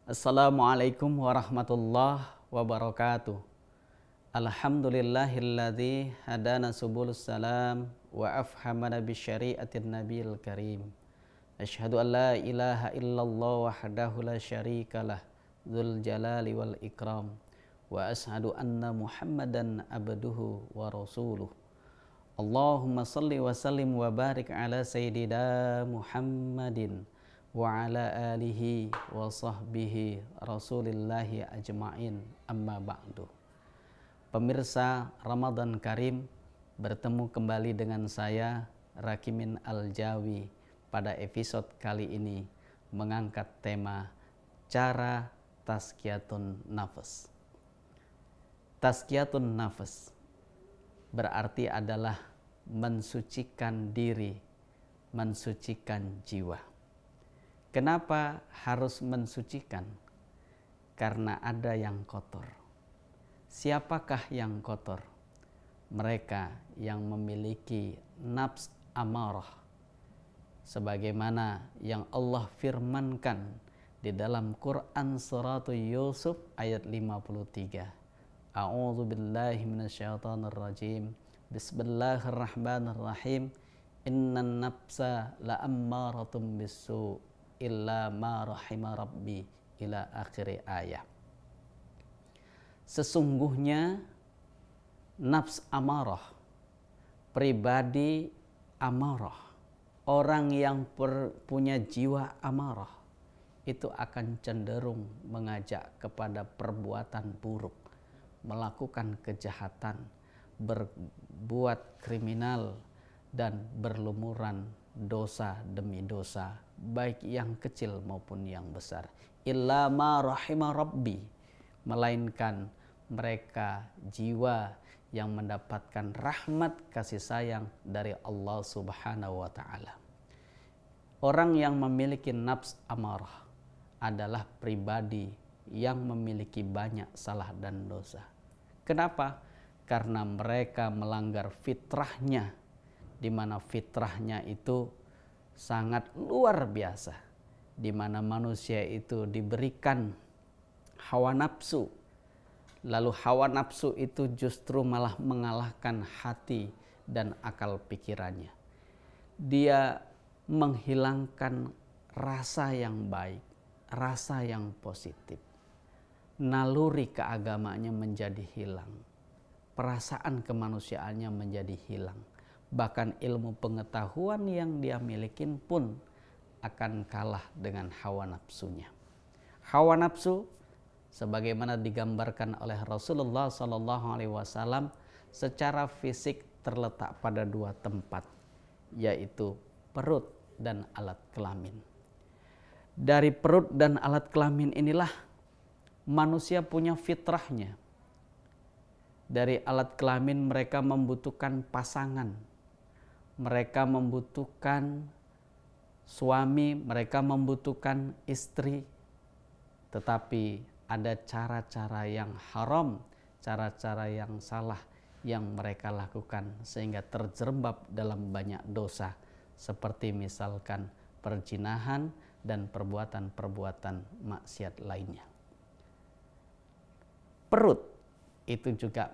Assalamualaikum warahmatullahi wabarakatuh. Alhamdulillahilladzi hadana subulus salam wa afhamana bisyari'atin nabiyil karim. Asyhadu an la ilaha illallah wahdahu la syarikalah dzul jalali wal ikram. Wa asyhadu anna Muhammadan abduhu wa rasuluh. Allahumma salli wa sallim wa barik ala sayyidina Muhammadin wa ala alihi wa sahbihi rasulillahi ajma'in, amma ba'du. Pemirsa Ramadan Karim, bertemu kembali dengan saya Rakimin Al-Jawi pada episode kali ini mengangkat tema cara tazkiyatun nafas. Tazkiyatun nafas berarti adalah mensucikan diri, mensucikan jiwa. Kenapa harus mensucikan? Karena ada yang kotor. Siapakah yang kotor? Mereka yang memiliki nafs amarah. Sebagaimana yang Allah firmankan di dalam Quran surat Yusuf ayat 53. A'udzu billahi minasyaitonir rajim. Bismillahirrahmanirrahim. Innan nafsa la'ammaratun bisu' illa ma rahima rabbi ila akhir ayat. Sesungguhnya nafs amarah, pribadi amarah, orang yang punya jiwa amarah itu akan cenderung mengajak kepada perbuatan buruk, melakukan kejahatan, berbuat kriminal, dan berlumuran dosa demi dosa, baik yang kecil maupun yang besar. Illa ma rahima rabbi, melainkan mereka jiwa yang mendapatkan rahmat kasih sayang dari Allah Subhanahu wa ta'ala. Orang yang memiliki nafs amarah adalah pribadi yang memiliki banyak salah dan dosa. Kenapa? Karena mereka melanggar fitrahnya, di mana fitrahnya itu sangat luar biasa, di mana manusia itu diberikan hawa nafsu, lalu hawa nafsu itu justru malah mengalahkan hati dan akal pikirannya. Dia menghilangkan rasa yang baik, rasa yang positif. Naluri keagamaannya menjadi hilang, perasaan kemanusiaannya menjadi hilang. Bahkan ilmu pengetahuan yang dia miliki pun akan kalah dengan hawa nafsunya. Hawa nafsu sebagaimana digambarkan oleh Rasulullah SAW secara fisik terletak pada dua tempat, yaitu perut dan alat kelamin. Dari perut dan alat kelamin inilah manusia punya fitrahnya. Dari alat kelamin mereka membutuhkan pasangan, mereka membutuhkan suami, mereka membutuhkan istri. Tetapi ada cara-cara yang haram, cara-cara yang salah yang mereka lakukan sehingga terjerembab dalam banyak dosa, seperti misalkan perzinahan dan perbuatan-perbuatan maksiat lainnya. Perut itu juga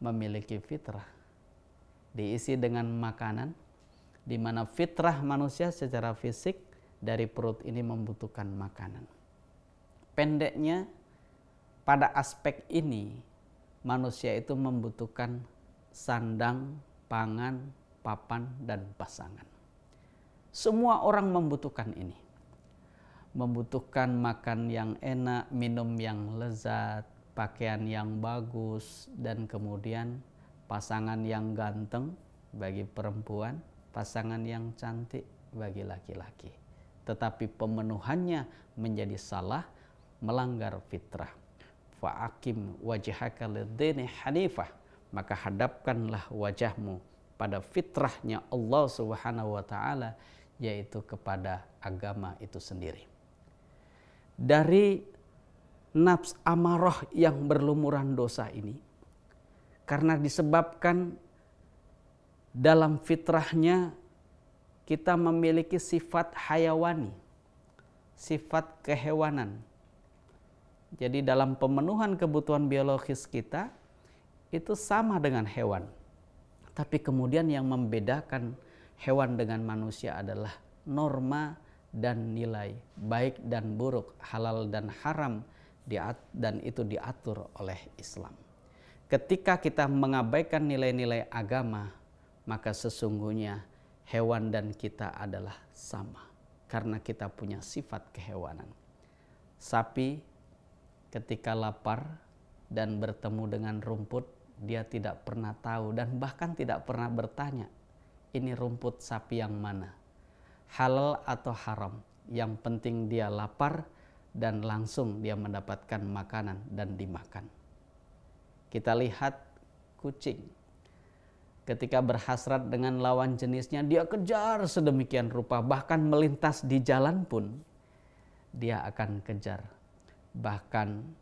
memiliki fitrah, diisi dengan makanan, di mana fitrah manusia secara fisik dari perut ini membutuhkan makanan. Pendeknya, pada aspek ini manusia itu membutuhkan sandang, pangan, papan, dan pasangan. Semua orang membutuhkan ini. Membutuhkan makan yang enak, minum yang lezat, pakaian yang bagus, dan kemudian pasangan yang ganteng bagi perempuan, pasangan yang cantik bagi laki-laki. Tetapi pemenuhannya menjadi salah, melanggar fitrah. Fa'akim wajhaka lid-dini hanifah, maka hadapkanlah wajahmu pada fitrahnya Allah Subhanahu wa ta'ala, yaitu kepada agama itu sendiri. Dari nafs amarah yang berlumuran dosa ini, karena disebabkan dalam fitrahnya kita memiliki sifat hayawani, sifat kehewanan, Jadi dalam pemenuhan kebutuhan biologis kita itu sama dengan hewan. Tapi kemudian yang membedakan hewan dengan manusia adalah norma dan nilai, baik dan buruk, halal dan haram, dan itu diatur oleh Islam. Ketika kita mengabaikan nilai-nilai agama, maka sesungguhnya hewan dan kita adalah sama, karena kita punya sifat kehewanan. Sapi ketika lapar dan bertemu dengan rumput, dia tidak pernah tahu dan bahkan tidak pernah bertanya, ini rumput sapi yang mana, halal atau haram. Yang penting dia lapar dan langsung dia mendapatkan makanan dan dimakan. Kita lihat kucing, ketika berhasrat dengan lawan jenisnya, dia kejar sedemikian rupa, bahkan melintas di jalan pun dia akan kejar. Bahkan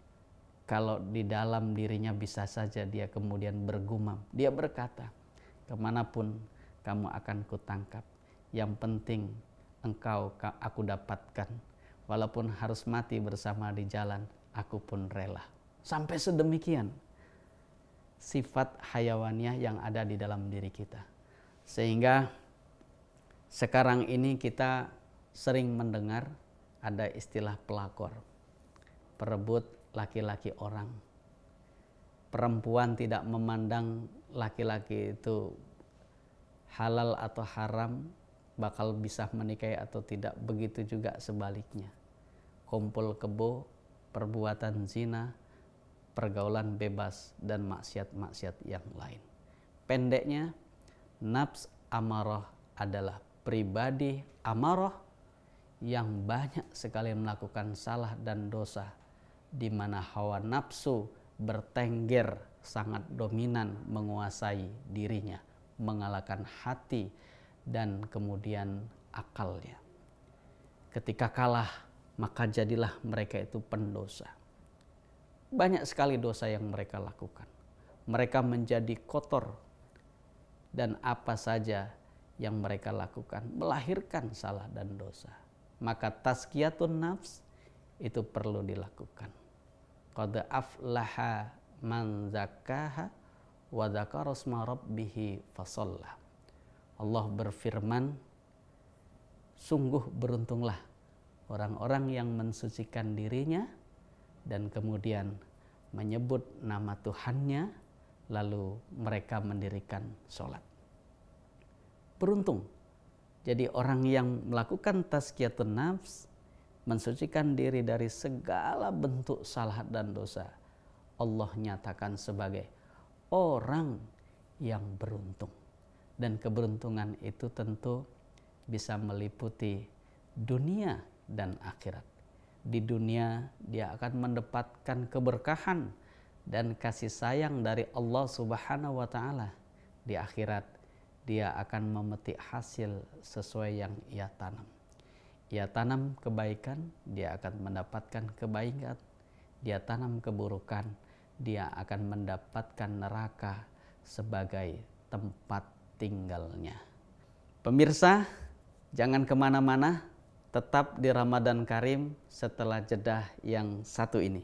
kalau di dalam dirinya bisa saja dia kemudian bergumam. Dia berkata, kemanapun kamu akan kutangkap, yang penting engkau aku dapatkan. Walaupun harus mati bersama di jalan, aku pun rela. Sampai sedemikian sifat hayawaniah yang ada di dalam diri kita. Sehingga sekarang ini kita sering mendengar ada istilah pelakor, perebut laki-laki orang. Perempuan tidak memandang laki-laki itu halal atau haram, bakal bisa menikahi atau tidak. Begitu juga sebaliknya. Kumpul kebo, perbuatan zina, pergaulan bebas, dan maksiat-maksiat yang lain. Pendeknya, nafs amarah adalah pribadi amarah yang banyak sekali melakukan salah dan dosa, di mana hawa nafsu bertengger sangat dominan menguasai dirinya, mengalahkan hati dan kemudian akalnya. Ketika kalah, maka jadilah mereka itu pendosa. Banyak sekali dosa yang mereka lakukan. Mereka menjadi kotor, dan apa saja yang mereka lakukan melahirkan salah dan dosa. Maka tazkiyatun nafs itu perlu dilakukan. Qad aflaha man zakkaha wa dzakara isma rabbih fasalla. Allah berfirman, sungguh beruntunglah orang-orang yang mensucikan dirinya dan kemudian menyebut nama Tuhannya, lalu mereka mendirikan sholat. Beruntung. Jadi orang yang melakukan tazkiyatun nafs, mensucikan diri dari segala bentuk salah dan dosa, Allah nyatakan sebagai orang yang beruntung. Dan keberuntungan itu tentu bisa meliputi dunia dan akhirat. Di dunia dia akan mendapatkan keberkahan dan kasih sayang dari Allah Subhanahu wa Ta'ala. Di akhirat dia akan memetik hasil sesuai yang ia tanam. Ia tanam kebaikan, dia akan mendapatkan kebaikan. Dia tanam keburukan, dia akan mendapatkan neraka sebagai tempat tinggalnya. Pemirsa, jangan kemana-mana, tetap di Ramadan Karim setelah jeda yang satu ini.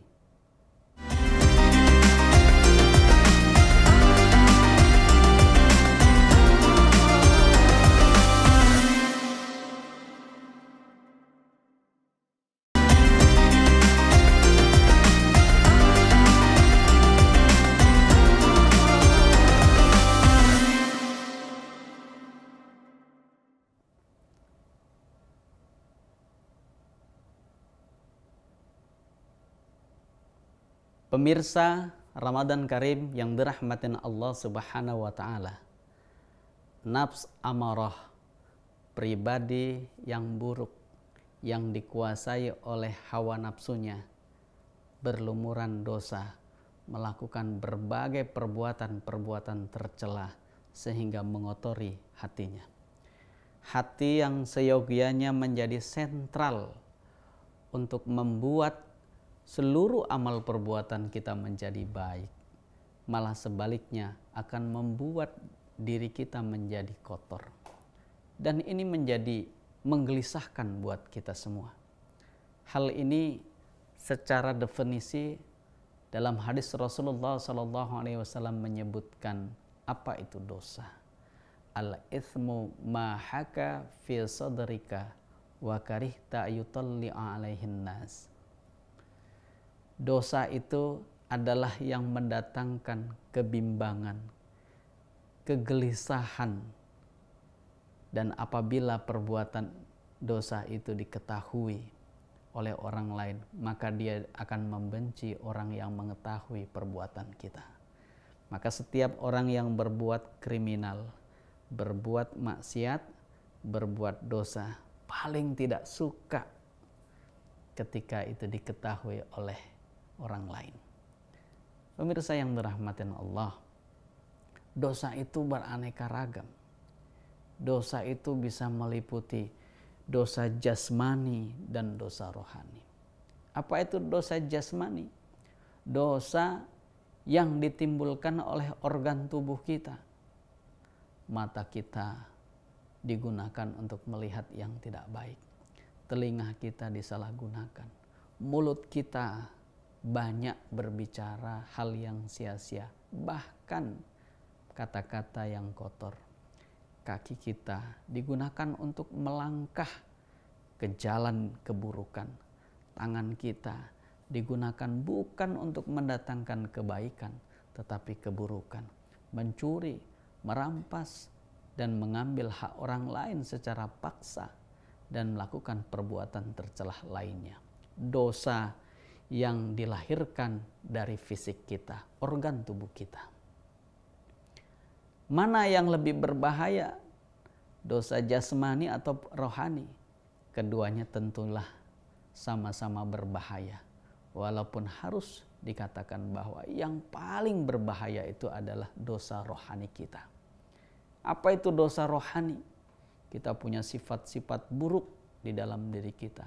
Pemirsa Ramadan Karim yang dirahmatin Allah Subhanahu wa Ta'ala, nafs amarah, pribadi yang buruk yang dikuasai oleh hawa nafsunya, berlumuran dosa, melakukan berbagai perbuatan-perbuatan tercela sehingga mengotori hatinya. Hati yang seyogianya menjadi sentral untuk membuat seluruh amal perbuatan kita menjadi baik, malah sebaliknya akan membuat diri kita menjadi kotor. Dan ini menjadi menggelisahkan buat kita semua. Hal ini secara definisi dalam hadis Rasulullah SAW menyebutkan apa itu dosa. Al-ithmu ma haka fi sadrika wa karihta yutalli'a alaihin nas. Dosa itu adalah yang mendatangkan kebimbangan, kegelisahan, dan apabila perbuatan dosa itu diketahui oleh orang lain, maka dia akan membenci orang yang mengetahui perbuatan kita. Maka setiap orang yang berbuat kriminal, berbuat maksiat, berbuat dosa, paling tidak suka ketika itu diketahui oleh orang lain. Pemirsa yang dirahmatin Allah, dosa itu beraneka ragam. Dosa itu bisa meliputi dosa jasmani dan dosa rohani. Apa itu dosa jasmani? Dosa yang ditimbulkan oleh organ tubuh kita. Mata kita digunakan untuk melihat yang tidak baik. Telinga kita disalahgunakan. Mulut kita banyak berbicara hal yang sia-sia. Bahkan kata-kata yang kotor. Kaki kita digunakan untuk melangkah ke jalan keburukan. Tangan kita digunakan bukan untuk mendatangkan kebaikan, tetapi keburukan. Mencuri, merampas, dan mengambil hak orang lain secara paksa, dan melakukan perbuatan tercelah lainnya. Dosa yang dilahirkan dari fisik kita, organ tubuh kita. Mana yang lebih berbahaya, dosa jasmani atau rohani? Keduanya tentulah sama-sama berbahaya. Walaupun harus dikatakan bahwa yang paling berbahaya itu adalah dosa rohani kita. Apa itu dosa rohani? Kita punya sifat-sifat buruk di dalam diri kita.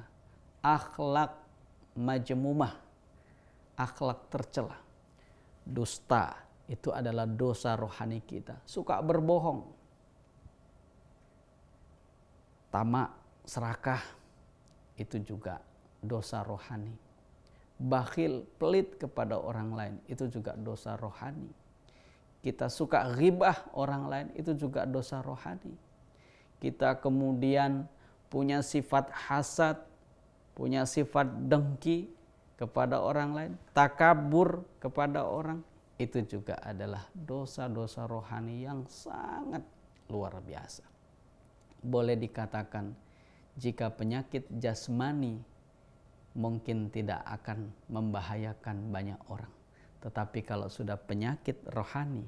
Akhlak majmumah, akhlak tercela. Dusta itu adalah dosa rohani kita. Suka berbohong. Tamak, serakah, itu juga dosa rohani. Bakhil, pelit kepada orang lain, itu juga dosa rohani. Kita suka ghibah orang lain, itu juga dosa rohani. Kita kemudian punya sifat hasad, punya sifat dengki kepada orang lain, takabur kepada orang, itu juga adalah dosa-dosa rohani yang sangat luar biasa. Boleh dikatakan jika penyakit jasmani mungkin tidak akan membahayakan banyak orang. Tetapi kalau sudah penyakit rohani,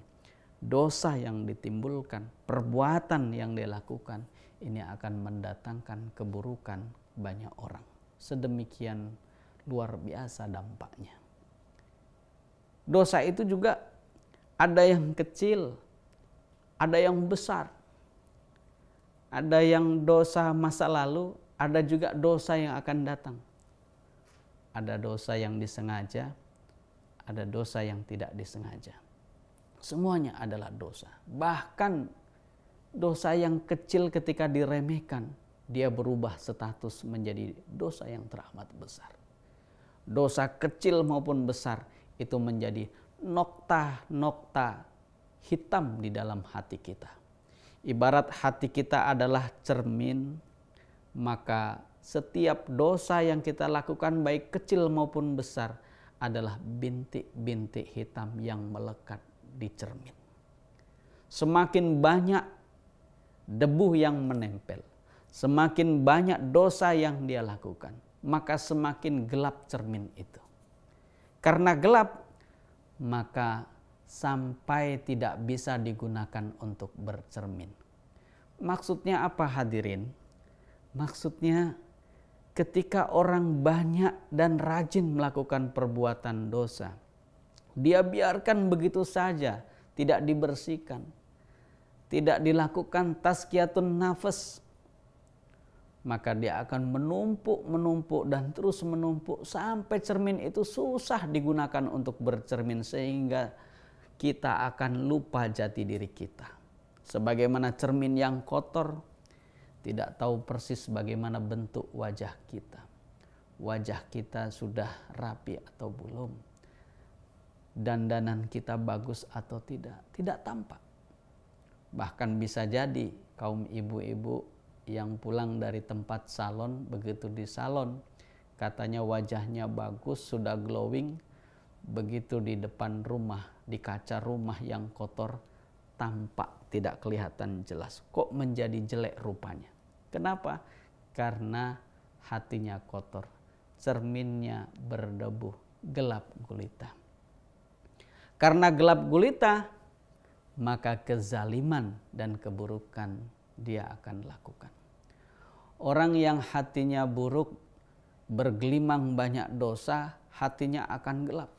dosa yang ditimbulkan, perbuatan yang dilakukan, ini akan mendatangkan keburukan banyak orang. Sedemikian luar biasa dampaknya. Dosa itu juga ada yang kecil, ada yang besar. Ada yang dosa masa lalu, ada juga dosa yang akan datang. Ada dosa yang disengaja, ada dosa yang tidak disengaja. Semuanya adalah dosa. Bahkan dosa yang kecil ketika diremehkan, dia berubah status menjadi dosa yang teramat besar. Dosa kecil maupun besar itu menjadi nokta-nokta hitam di dalam hati kita. Ibarat hati kita adalah cermin, maka setiap dosa yang kita lakukan baik kecil maupun besar adalah bintik-bintik hitam yang melekat di cermin. Semakin banyak debu yang menempel, semakin banyak dosa yang dia lakukan, maka semakin gelap cermin itu. Karena gelap, maka sampai tidak bisa digunakan untuk bercermin. Maksudnya apa hadirin? Maksudnya ketika orang banyak dan rajin melakukan perbuatan dosa, dia biarkan begitu saja, tidak dibersihkan, tidak dilakukan tazkiyatun nafas, maka dia akan menumpuk dan terus menumpuk sampai cermin itu susah digunakan untuk bercermin, sehingga kita akan lupa jati diri kita. Sebagaimana cermin yang kotor tidak tahu persis bagaimana bentuk wajah kita. wajah kita sudah rapi atau belum, dandanan kita bagus atau tidak, tidak tampak. Bahkan bisa jadi kaum ibu-ibu yang pulang dari tempat salon, begitu di salon katanya wajahnya bagus, sudah glowing, begitu di depan rumah, di kaca rumah yang kotor, tampak tidak kelihatan jelas. Kok menjadi jelek rupanya? Kenapa? Karena hatinya kotor, cerminnya berdebu, gelap gulita. Karena gelap gulita, maka kezaliman dan keburukan dia akan lakukan. Orang yang hatinya buruk, bergelimang banyak dosa, hatinya akan gelap.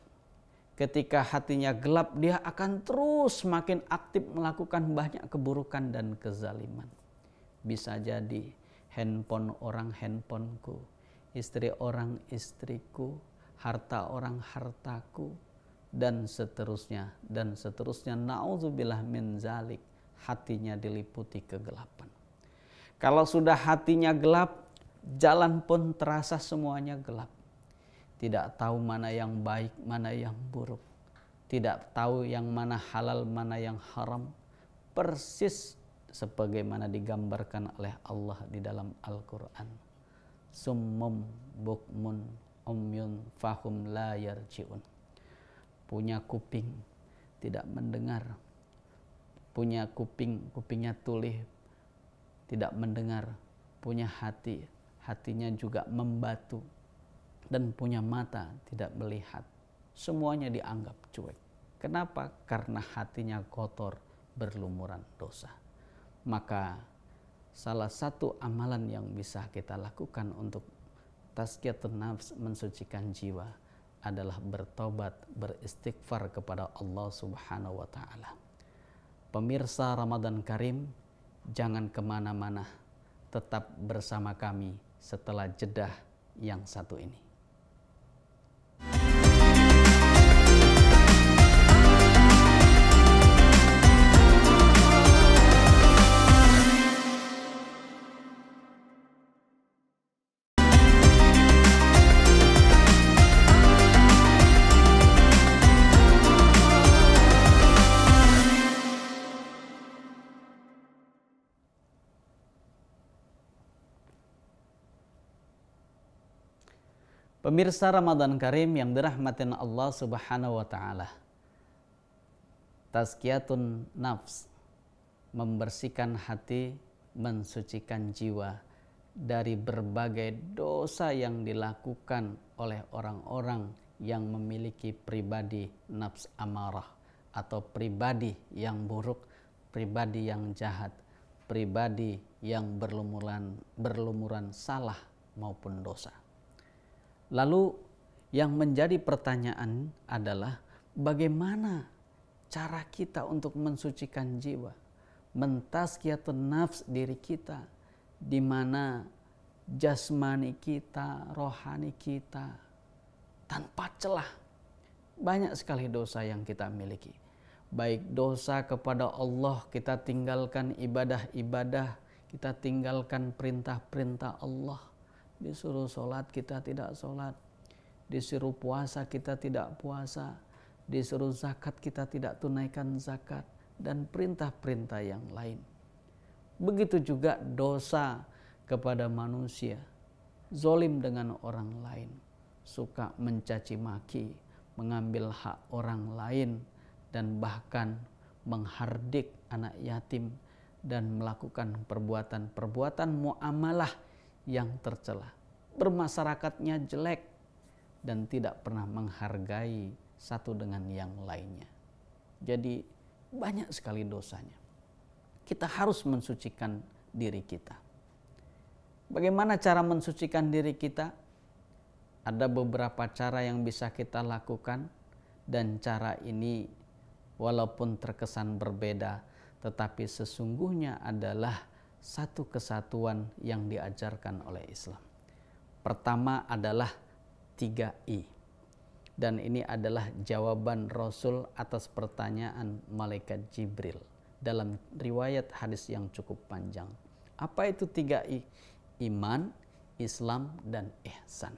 Ketika hatinya gelap, dia akan terus makin aktif melakukan banyak keburukan dan kezaliman. Bisa jadi handphone orang handphoneku, istri orang istriku, harta orang hartaku, dan seterusnya, dan seterusnya. Na'udzubillah min zalik, hatinya diliputi kegelapan. Kalau sudah hatinya gelap, jalan pun terasa semuanya gelap. Tidak tahu mana yang baik, mana yang buruk. Tidak tahu yang mana halal, mana yang haram. Persis sebagaimana digambarkan oleh Allah di dalam Al-Quran. Summum bukmun umyun fahum la yarji'un. Punya kuping, tidak mendengar. Punya kuping, kupingnya tuli, tidak mendengar. Punya hati, hatinya juga membatu. Dan punya mata, tidak melihat. Semuanya dianggap cuek. Kenapa? Karena hatinya kotor, berlumuran dosa. Maka salah satu amalan yang bisa kita lakukan untuk tazkiyatun nafs, mensucikan jiwa, adalah bertobat, beristighfar kepada Allah Subhanahu wa Ta'ala. Pemirsa Ramadan Karim, jangan kemana-mana, tetap bersama kami setelah jeda yang satu ini. Pemirsa Ramadan Karim yang dirahmatin Allah Subhanahu wa Ta'ala. Tazkiyatun nafs, membersihkan hati, mensucikan jiwa dari berbagai dosa yang dilakukan oleh orang-orang yang memiliki pribadi nafs amarah atau pribadi yang buruk, pribadi yang jahat, pribadi yang berlumuran salah maupun dosa. Lalu yang menjadi pertanyaan adalah bagaimana cara kita untuk mensucikan jiwa, mentazkiyatun nafs diri kita, di mana jasmani kita, rohani kita tanpa celah. Banyak sekali dosa yang kita miliki. Baik dosa kepada Allah, kita tinggalkan ibadah-ibadah, kita tinggalkan perintah-perintah Allah. Disuruh sholat kita tidak sholat, disuruh puasa kita tidak puasa, disuruh zakat kita tidak tunaikan zakat, dan perintah-perintah yang lain. Begitu juga dosa kepada manusia, zolim dengan orang lain, suka mencaci maki, mengambil hak orang lain, dan bahkan menghardik anak yatim, dan melakukan perbuatan-perbuatan muamalah yang tercela, bermasyarakatnya jelek, dan tidak pernah menghargai satu dengan yang lainnya. Jadi banyak sekali dosanya. Kita harus mensucikan diri kita. Bagaimana cara mensucikan diri kita? Ada beberapa cara yang bisa kita lakukan, dan cara ini walaupun terkesan berbeda, tetapi sesungguhnya adalah satu kesatuan yang diajarkan oleh Islam. Pertama adalah 3I. Dan ini adalah jawaban Rasul atas pertanyaan malaikat Jibril dalam riwayat hadis yang cukup panjang. Apa itu 3I? Iman, Islam, dan ihsan.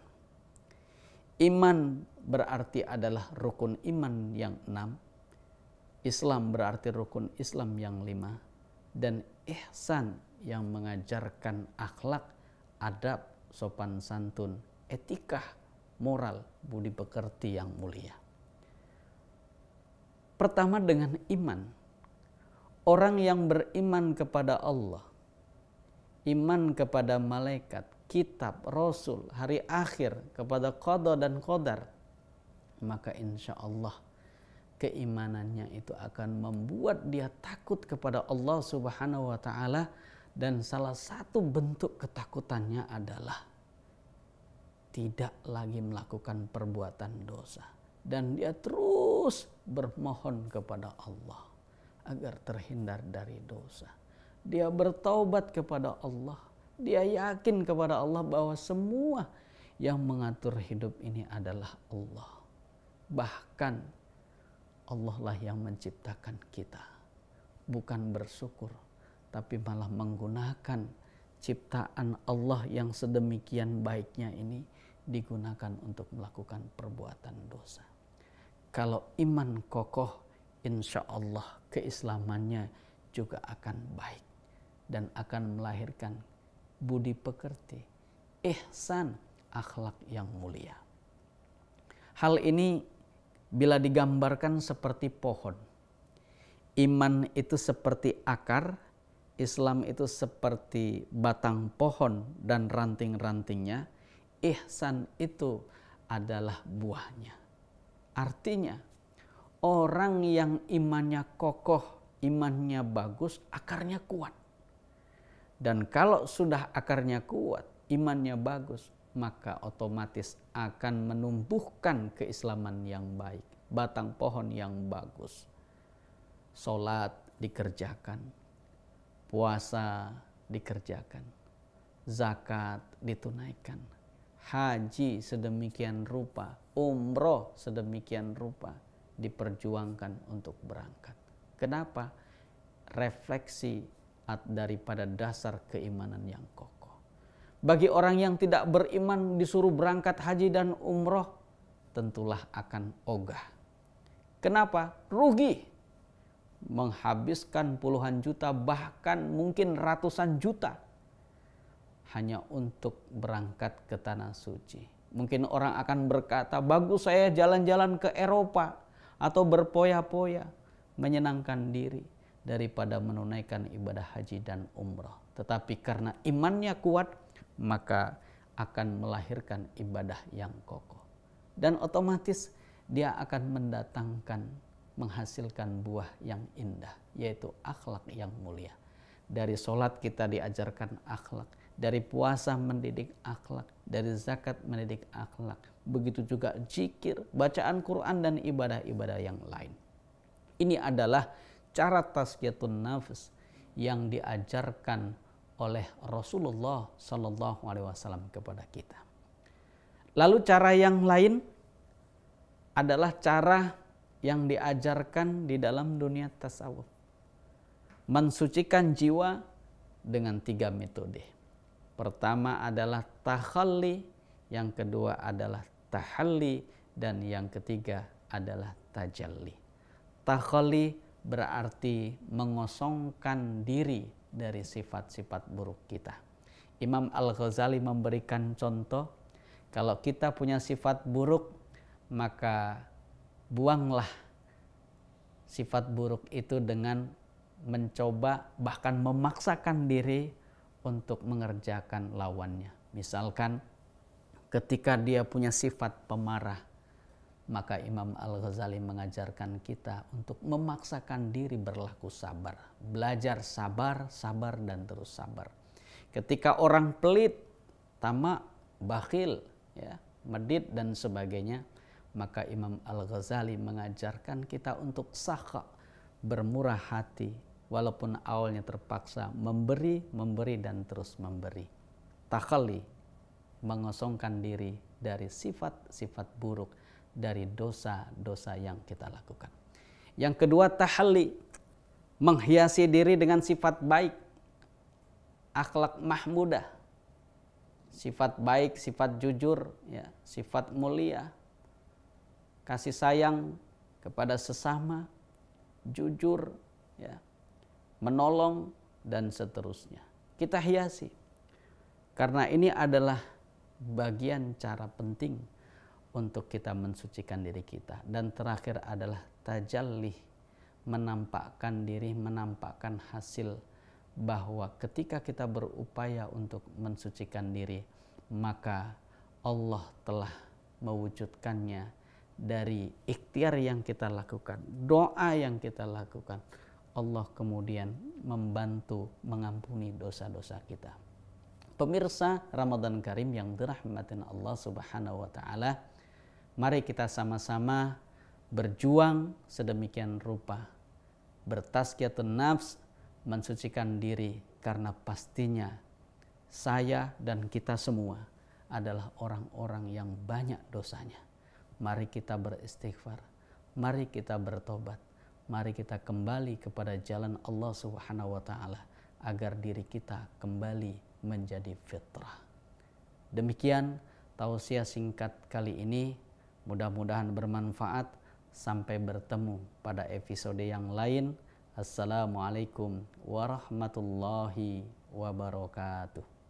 Iman berarti adalah rukun iman yang 6. Islam berarti rukun Islam yang 5. Dan ihsan yang mengajarkan akhlak, adab, sopan santun, etika, moral, budi pekerti yang mulia. Pertama dengan iman. Orang yang beriman kepada Allah, iman kepada malaikat, kitab, rasul, hari akhir, kepada qada dan qadar, maka insya Allah keimanannya itu akan membuat dia takut kepada Allah Subhanahu wa ta'ala. Dan salah satu bentuk ketakutannya adalah tidak lagi melakukan perbuatan dosa. Dan dia terus bermohon kepada Allah agar terhindar dari dosa. Dia bertaubat kepada Allah. Dia yakin kepada Allah bahwa semua yang mengatur hidup ini adalah Allah. Bahkan Allah lah yang menciptakan kita. Bukan bersyukur, tapi malah menggunakan ciptaan Allah yang sedemikian baiknya ini digunakan untuk melakukan perbuatan dosa. Kalau iman kokoh, insya Allah keislamannya juga akan baik dan akan melahirkan budi pekerti, ihsan, akhlak yang mulia. Hal ini bila digambarkan seperti pohon. Iman itu seperti akar, Islam itu seperti batang pohon dan ranting-rantingnya, ihsan itu adalah buahnya. Artinya, orang yang imannya kokoh, imannya bagus, akarnya kuat. Dan kalau sudah akarnya kuat, imannya bagus, maka otomatis akan menumbuhkan keislaman yang baik, batang pohon yang bagus. Salat dikerjakan, puasa dikerjakan, zakat ditunaikan, haji sedemikian rupa, umroh sedemikian rupa diperjuangkan untuk berangkat. Kenapa? Refleksi daripada dasar keimanan yang kokoh. Bagi orang yang tidak beriman disuruh berangkat haji dan umroh, tentulah akan ogah. Kenapa? Rugi. Menghabiskan puluhan juta, bahkan mungkin ratusan juta hanya untuk berangkat ke tanah suci. Mungkin orang akan berkata, bagus saya jalan-jalan ke Eropa atau berpoya-poya, menyenangkan diri daripada menunaikan ibadah haji dan umrah. Tetapi karena imannya kuat, maka akan melahirkan ibadah yang kokoh. Dan otomatis dia akan menghasilkan buah yang indah, yaitu akhlak yang mulia. Dari sholat kita diajarkan akhlak, dari puasa mendidik akhlak, dari zakat mendidik akhlak. Begitu juga zikir, bacaan Quran dan ibadah-ibadah yang lain. Ini adalah cara tazkiyatun nafs yang diajarkan oleh Rasulullah Sallallahu Alaihi Wasallam kepada kita. Lalu cara yang lain adalah cara yang diajarkan di dalam dunia tasawuf. Mensucikan jiwa dengan 3 metode. Pertama adalah takhalli, yang kedua adalah tahalli, dan yang ketiga adalah tajalli. Takhalli berarti mengosongkan diri dari sifat-sifat buruk kita. Imam Al-Ghazali memberikan contoh, kalau kita punya sifat buruk, maka buanglah sifat buruk itu dengan mencoba bahkan memaksakan diri untuk mengerjakan lawannya. Misalkan ketika dia punya sifat pemarah, maka Imam Al-Ghazali mengajarkan kita untuk memaksakan diri berlaku sabar. Belajar sabar, sabar dan terus sabar. Ketika orang pelit, tamak, bakhil, ya, medit dan sebagainya, maka Imam Al-Ghazali mengajarkan kita untuk sakha, bermurah hati, walaupun awalnya terpaksa memberi, dan terus memberi. Takhalli, mengosongkan diri dari sifat-sifat buruk, dari dosa-dosa yang kita lakukan. Yang kedua, tahalli, menghiasi diri dengan sifat baik, akhlak mahmudah, sifat baik, sifat jujur, ya, sifat mulia, kasih sayang kepada sesama, jujur, ya, menolong, dan seterusnya. Kita hiasi. Karena ini adalah bagian cara penting untuk kita mensucikan diri kita. Dan terakhir adalah tajallih, menampakkan diri, menampakkan hasil bahwa ketika kita berupaya untuk mensucikan diri, maka Allah telah mewujudkannya dari ikhtiar yang kita lakukan, doa yang kita lakukan. Allah kemudian membantu mengampuni dosa-dosa kita. Pemirsa Ramadan Karim yang dirahmatin Allah Subhanahu wa taala, mari kita sama-sama berjuang sedemikian rupa, bertazkiyatun nafs, mensucikan diri, karena pastinya saya dan kita semua adalah orang-orang yang banyak dosanya. Mari kita beristighfar, mari kita bertobat, mari kita kembali kepada jalan Allah Subhanahu wa taala agar diri kita kembali menjadi fitrah. Demikian tausiah singkat kali ini, mudah-mudahan bermanfaat. Sampai bertemu pada episode yang lain. Assalamualaikum warahmatullahi wabarakatuh.